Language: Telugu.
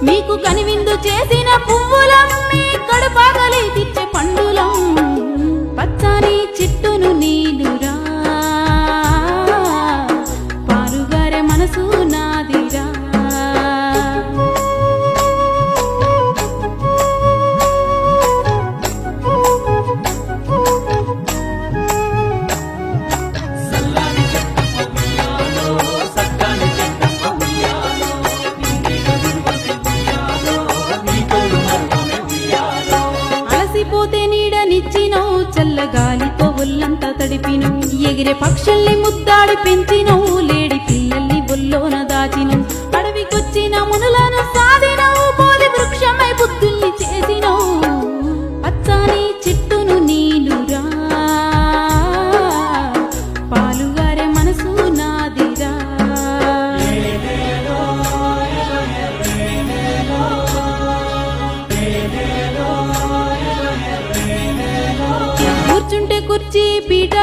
మీకు కనివిందు చేసిన పువ్వులమ్మి కడుపాగలి తెచ్చే పండులం పచ్చని చెట్టును నీలురా పాలుగారే మనసు నాదిరా అలసిపోతే నీడనిచ్చినవు చల్లగాలితో ఒళ్ళంతా తడిపినవు ఎగిరే పక్షుల్ని ముద్దాడి పెంచినవు లేడి పిల్లల్ని బొల్లోన దాచినవు అడవికొచ్చిన మునులను సాధినవు బోధి వృక్షమై బుద్ధుల్ని చేసినవు పచ్చని చెట్టును నీలురా పాలుగారే మనసు నాదిరా కూర్చుంటే కుర్చీ పీట